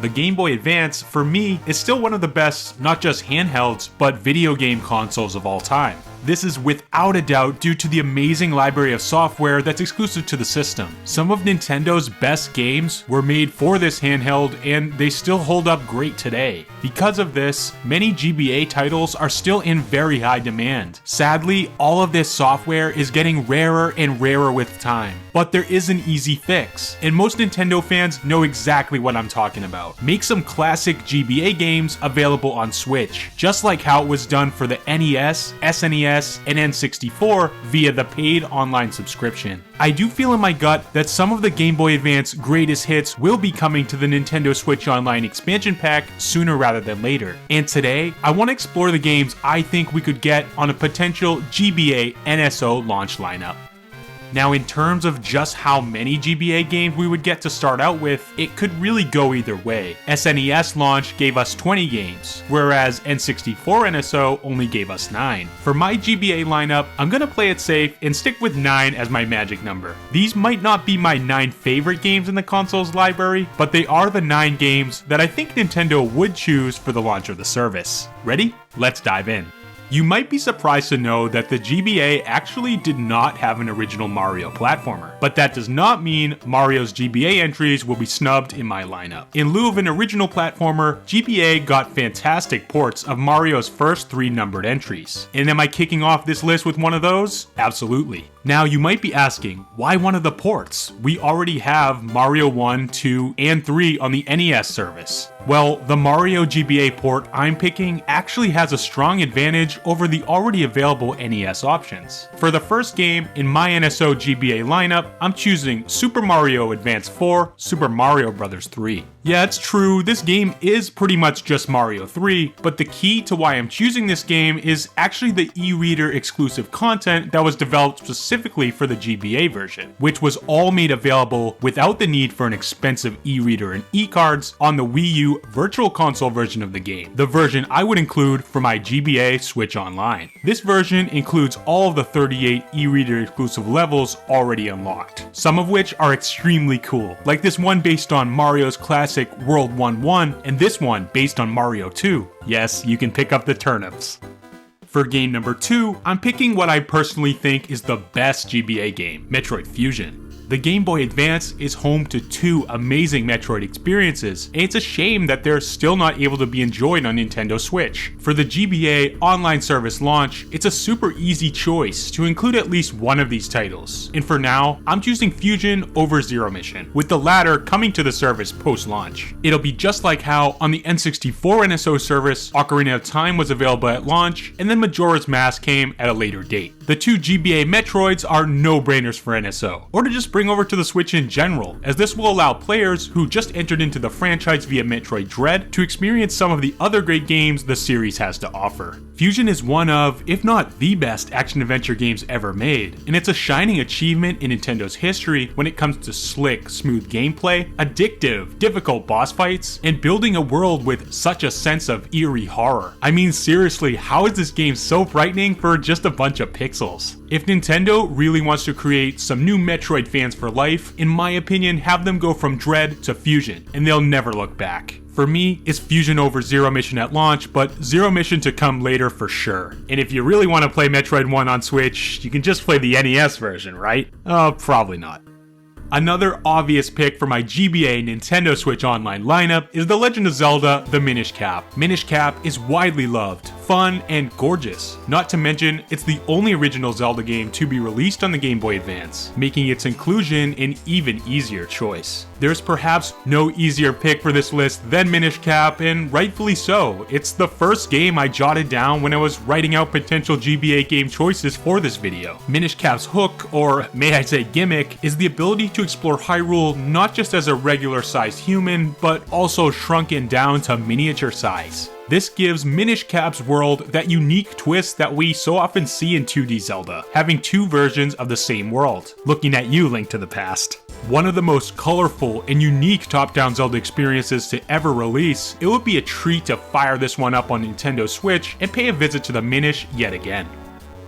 The Game Boy Advance, for me, is still one of the best, not just handhelds, but video game consoles of all time. This is without a doubt due to the amazing library of software that's exclusive to the system. Some of Nintendo's best games were made for this handheld, and they still hold up great today. Because of this, many GBA titles are still in very high demand. Sadly, all of this software is getting rarer and rarer with time. But there is an easy fix, and most Nintendo fans know exactly what I'm talking about. Make some classic GBA games available on Switch, just like how it was done for the NES, SNES, and N64 via the paid online subscription. I do feel in my gut that some of the Game Boy Advance greatest hits will be coming to the Nintendo Switch Online expansion pack sooner rather than later. And today, I want to explore the games I think we could get on a potential GBA NSO launch lineup. Now, in terms of just how many GBA games we would get to start out with, it could really go either way. SNES launch gave us 20 games, whereas N64 NSO only gave us 9. For my GBA lineup, I'm gonna play it safe and stick with 9 as my magic number. These might not be my 9 favorite games in the console's library, but they are the 9 games that I think Nintendo would choose for the launch of the service. Ready? Let's dive in. You might be surprised to know that the GBA actually did not have an original Mario platformer, but that does not mean Mario's GBA entries will be snubbed in my lineup. In lieu of an original platformer, GBA got fantastic ports of Mario's first 3 numbered entries. And am I kicking off this list with one of those? Absolutely. Now you might be asking, why one of the ports? We already have Mario 1, 2, and 3 on the NES service. Well, the Mario GBA port I'm picking actually has a strong advantage over the already available NES options. For the first game in my NSO GBA lineup, I'm choosing Super Mario Advance 4, Super Mario Bros. 3. Yeah, it's true, this game is pretty much just Mario 3, but the key to why I'm choosing this game is actually the e-reader exclusive content that was developed specifically for the GBA version, which was all made available without the need for an expensive e-reader and e-cards on the Wii U Virtual Console version of the game, the version I would include for my GBA Switch Online. This version includes all of the 38 e-reader exclusive levels already unlocked, some of which are extremely cool, like this one based on Mario's classic World 1-1 and this one based on Mario 2. Yes, you can pick up the turnips. For game number 2, I'm picking what I personally think is the best GBA game, Metroid Fusion. The Game Boy Advance is home to 2 amazing Metroid experiences, and it's a shame that they're still not able to be enjoyed on Nintendo Switch. For the GBA online service launch, it's a super easy choice to include at least one of these titles, and for now, I'm choosing Fusion over Zero Mission, with the latter coming to the service post-launch. It'll be just like how on the N64 NSO service, Ocarina of Time was available at launch, and then Majora's Mask came at a later date. The 2 GBA Metroids are no-brainers for NSO, or to just bring over to the Switch in general, as this will allow players who just entered into the franchise via Metroid Dread to experience some of the other great games the series has to offer. Fusion is one of, if not the best action-adventure games ever made, and it's a shining achievement in Nintendo's history when it comes to slick, smooth gameplay, addictive, difficult boss fights, and building a world with such a sense of eerie horror. I mean, seriously, how is this game so frightening for just a bunch of pixels? If Nintendo really wants to create some new Metroid fans for life, in my opinion, have them go from Dread to Fusion, and they'll never look back. For me, it's Fusion over Zero Mission at launch, but Zero Mission to come later for sure. And if you really want to play Metroid 1 on Switch, you can just play the NES version, right? Probably not. Another obvious pick for my GBA Nintendo Switch Online lineup is The Legend of Zelda: The Minish Cap. Minish Cap is widely loved, fun, and gorgeous. Not to mention, it's the only original Zelda game to be released on the Game Boy Advance, making its inclusion an even easier choice. There's perhaps no easier pick for this list than Minish Cap, and rightfully so. It's the first game I jotted down when I was writing out potential GBA game choices for this video. Minish Cap's hook, or may I say gimmick, is the ability to explore Hyrule not just as a regular-sized human, but also shrunken down to miniature size. This gives Minish Cap's world that unique twist that we so often see in 2D Zelda, having 2 versions of the same world. Looking at you, Link to the Past. One of the most colorful and unique top-down Zelda experiences to ever release, it would be a treat to fire this one up on Nintendo Switch and pay a visit to the Minish yet again.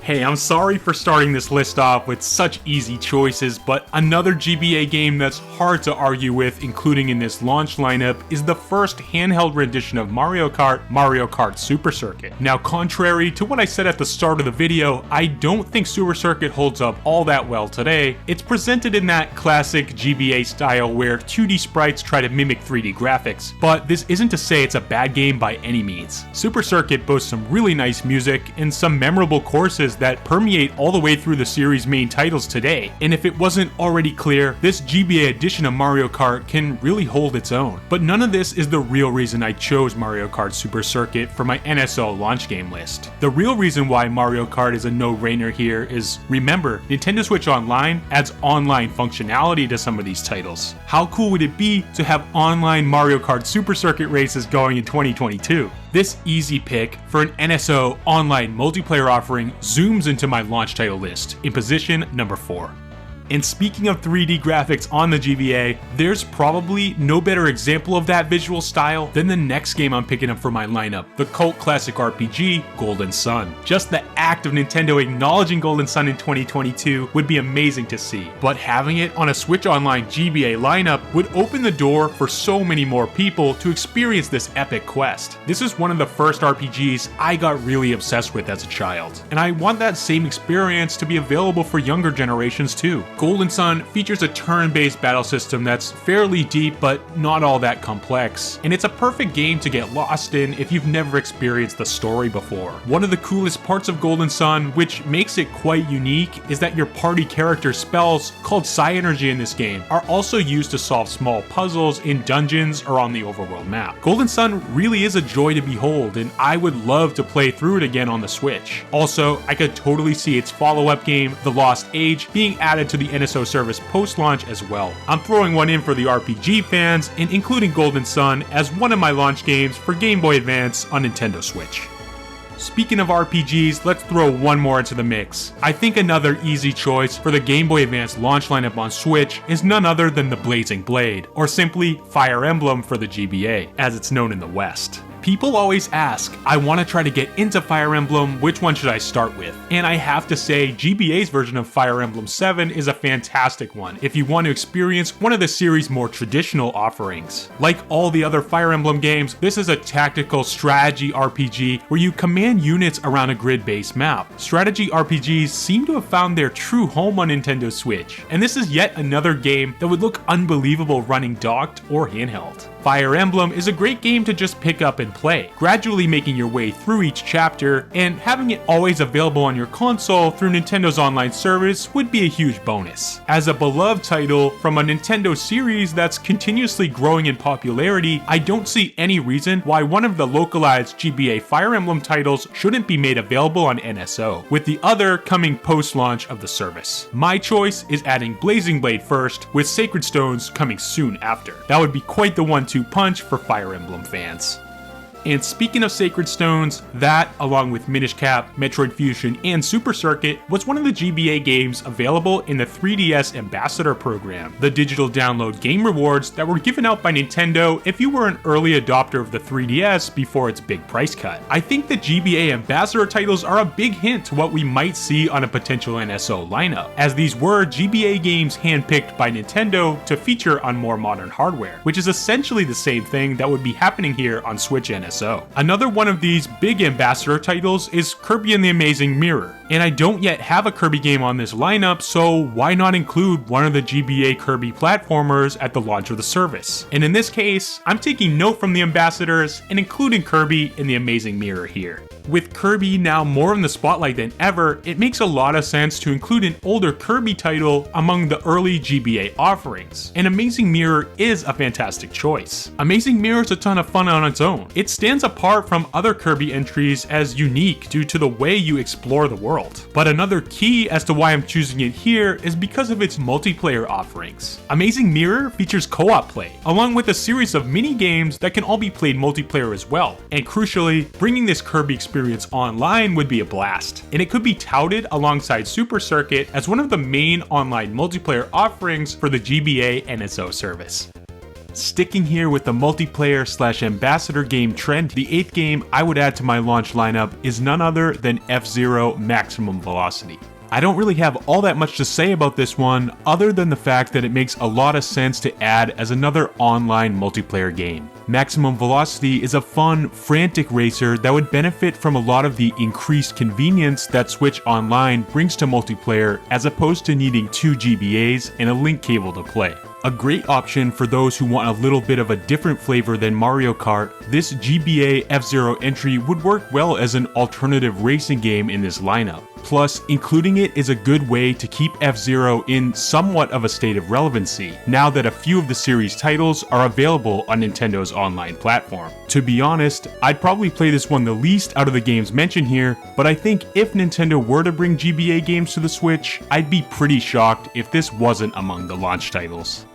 Hey, I'm sorry for starting this list off with such easy choices, but another GBA game that's hard to argue with, including in this launch lineup, is the first handheld rendition of Mario Kart Super Circuit. Now, contrary to what I said at the start of the video, I don't think Super Circuit holds up all that well today. It's presented in that classic GBA style where 2D sprites try to mimic 3D graphics, but this isn't to say it's a bad game by any means. Super Circuit boasts some really nice music and some memorable courses that permeate all the way through the series' main titles today, and if it wasn't already clear, this GBA edition of Mario Kart can really hold its own. But none of this is the real reason I chose Mario Kart Super Circuit for my NSO launch game list. The real reason why Mario Kart is a no-brainer here is, remember, Nintendo Switch Online adds online functionality to some of these titles. How cool would it be to have online Mario Kart Super Circuit races going in 2022? This easy pick for an NSO online multiplayer offering zooms into my launch title list in position number 4. And speaking of 3D graphics on the GBA, there's probably no better example of that visual style than the next game I'm picking up for my lineup, the cult classic RPG, Golden Sun. Just the act of Nintendo acknowledging Golden Sun in 2022 would be amazing to see, but having it on a Switch Online GBA lineup would open the door for so many more people to experience this epic quest. This is one of the first RPGs I got really obsessed with as a child, and I want that same experience to be available for younger generations too. Golden Sun features a turn-based battle system that's fairly deep but not all that complex, and it's a perfect game to get lost in if you've never experienced the story before. One of the coolest parts of Golden Sun, which makes it quite unique, is that your party character's spells, called Psi Energy in this game, are also used to solve small puzzles in dungeons or on the overworld map. Golden Sun really is a joy to behold, and I would love to play through it again on the Switch. Also, I could totally see its follow-up game, The Lost Age, being added to the NSO service post-launch as well. I'm throwing one in for the RPG fans and including Golden Sun as one of my launch games for Game Boy Advance on Nintendo Switch. Speaking of RPGs, let's throw one more into the mix. I think another easy choice for the Game Boy Advance launch lineup on Switch is none other than the Blazing Blade, or simply Fire Emblem for the GBA, as it's known in the West. People always ask, I want to try to get into Fire Emblem, which one should I start with? And I have to say, GBA's version of Fire Emblem 7 is a fantastic one if you want to experience one of the series' more traditional offerings. Like all the other Fire Emblem games, this is a tactical strategy RPG where you command units around a grid-based map. Strategy RPGs seem to have found their true home on Nintendo Switch, and this is yet another game that would look unbelievable running docked or handheld. Fire Emblem is a great game to just pick up and play, gradually making your way through each chapter, and having it always available on your console through Nintendo's online service would be a huge bonus. As a beloved title from a Nintendo series that's continuously growing in popularity, I don't see any reason why one of the localized GBA Fire Emblem titles shouldn't be made available on NSO, with the other coming post-launch of the service. My choice is adding Blazing Blade first, with Sacred Stones coming soon after. That would be quite the one-two punch for Fire Emblem fans. And speaking of Sacred Stones, that, along with Minish Cap, Metroid Fusion, and Super Circuit, was one of the GBA games available in the 3DS Ambassador program, the digital download game rewards that were given out by Nintendo if you were an early adopter of the 3DS before its big price cut. I think the GBA Ambassador titles are a big hint to what we might see on a potential NSO lineup, as these were GBA games handpicked by Nintendo to feature on more modern hardware, which is essentially the same thing that would be happening here on Switch NSO. Another one of these big Ambassador titles is Kirby and the Amazing Mirror, and I don't yet have a Kirby game on this lineup, so why not include one of the GBA Kirby platformers at the launch of the service? And in this case, I'm taking note from the Ambassadors and including Kirby and the Amazing Mirror here. With Kirby now more in the spotlight than ever, it makes a lot of sense to include an older Kirby title among the early GBA offerings, and Amazing Mirror is a fantastic choice. Amazing Mirror is a ton of fun on its own. It stands apart from other Kirby entries as unique due to the way you explore the world. But another key as to why I'm choosing it here is because of its multiplayer offerings. Amazing Mirror features co-op play, along with a series of mini games that can all be played multiplayer as well, and crucially, bringing this Kirby experience online would be a blast, and it could be touted alongside Super Circuit as one of the main online multiplayer offerings for the GBA NSO service. Sticking here with the multiplayer / ambassador game trend, the 8th game I would add to my launch lineup is none other than FZero Maximum Velocity. I don't really have all that much to say about this one other than the fact that it makes a lot of sense to add as another online multiplayer game. Maximum Velocity is a fun, frantic racer that would benefit from a lot of the increased convenience that Switch Online brings to multiplayer as opposed to needing 2 GBAs and a link cable to play. A great option for those who want a little bit of a different flavor than Mario Kart, this GBA F-Zero entry would work well as an alternative racing game in this lineup. Plus, including it is a good way to keep F-Zero in somewhat of a state of relevancy, now that a few of the series titles are available on Nintendo's online platform. To be honest, I'd probably play this one the least out of the games mentioned here, but I think if Nintendo were to bring GBA games to the Switch, I'd be pretty shocked if this wasn't among the launch titles.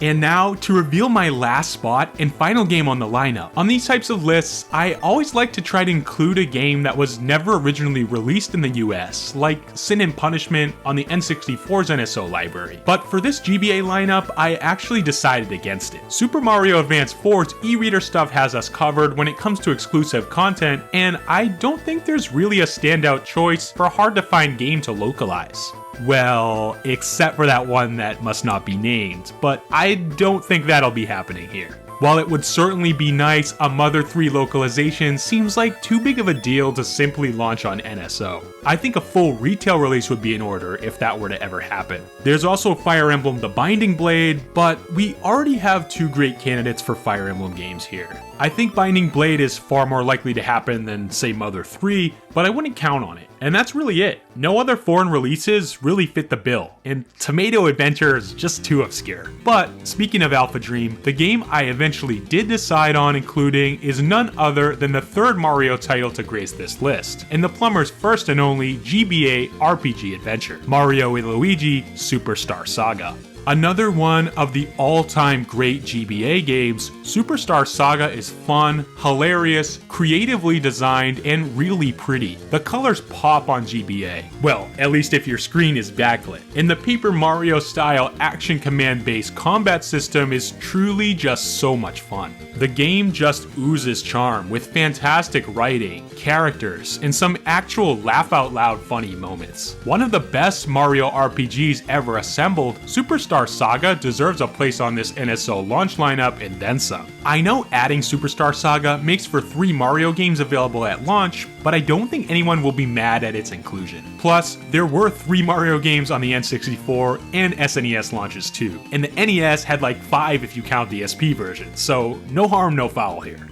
And now, to reveal my last spot and final game on the lineup. On these types of lists, I always like to try to include a game that was never originally released in the US, like Sin and Punishment on the N64's NSO library. But for this GBA lineup, I actually decided against it. Super Mario Advance 4's e-reader stuff has us covered when it comes to exclusive content, and I don't think there's really a standout choice for a hard-to-find game to localize. Well, except for that one that must not be named, but I don't think that'll be happening here. While it would certainly be nice, a Mother 3 localization seems like too big of a deal to simply launch on NSO. I think a full retail release would be in order if that were to ever happen. There's also Fire Emblem The Binding Blade, but we already have 2 great candidates for Fire Emblem games here. I think Binding Blade is far more likely to happen than, say, Mother 3, but I wouldn't count on it. And that's really it. No other foreign releases really fit the bill, and Tomato Adventure is just too obscure. But speaking of Alpha Dream, the game I eventually did decide on including is none other than the 3rd Mario title to grace this list, and the plumber's first and only GBA RPG adventure, Mario & Luigi Superstar Saga. Another one of the all-time great GBA games, Superstar Saga is fun, hilarious, creatively designed, and really pretty. The colors pop on GBA. Well, at least if your screen is backlit. And the Paper Mario style action command-based combat system is truly just so much fun. The game just oozes charm with fantastic writing, characters, and some actual laugh-out-loud funny moments. One of the best Mario RPGs ever assembled, Superstar Saga deserves a place on this NSO launch lineup and then some. I know adding Superstar Saga makes for 3 Mario games available at launch, but I don't think anyone will be mad at its inclusion. Plus, there were 3 Mario games on the N64 and SNES launches too, and the NES had like 5 if you count the SP version, so no harm, no foul here.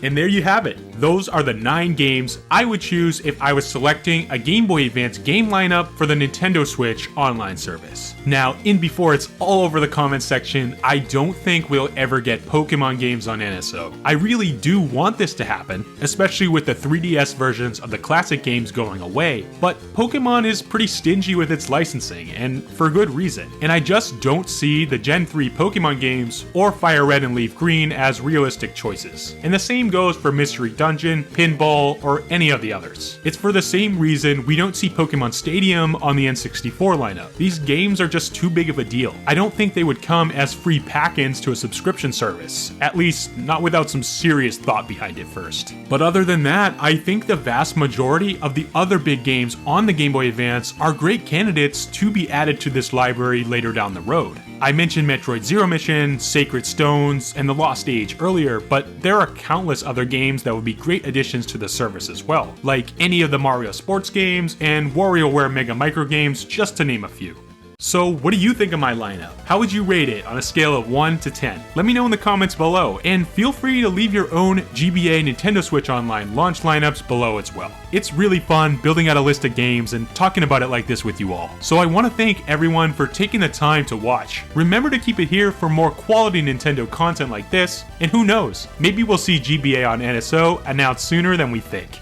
And there you have it. Those are the 9 games I would choose if I was selecting a Game Boy Advance game lineup for the Nintendo Switch online service. Now, in before it's all over the comment section, I don't think we'll ever get Pokemon games on NSO. I really do want this to happen, especially with the 3DS versions of the classic games going away, but Pokemon is pretty stingy with its licensing, and for good reason. And I just don't see the Gen 3 Pokemon games or Fire Red and Leaf Green as realistic choices. And the same goes for Mystery Dungeon, Pinball, or any of the others. It's for the same reason we don't see Pokemon Stadium on the N64 lineup. These games are just too big of a deal. I don't think they would come as free pack-ins to a subscription service, at least not without some serious thought behind it first. But other than that, I think the vast majority of the other big games on the Game Boy Advance are great candidates to be added to this library later down the road. I mentioned Metroid Zero Mission, Sacred Stones, and The Lost Age earlier, but there are countless other games that would be great additions to the service as well, like any of the Mario sports games and WarioWare Mega Micro games, just to name a few. So what do you think of my lineup? How would you rate it on a scale of 1 to 10? Let me know in the comments below, and feel free to leave your own GBA Nintendo Switch Online launch lineups below as well. It's really fun building out a list of games and talking about it like this with you all. So I want to thank everyone for taking the time to watch. Remember to keep it here for more quality Nintendo content like this, and who knows, maybe we'll see GBA on NSO announced sooner than we think.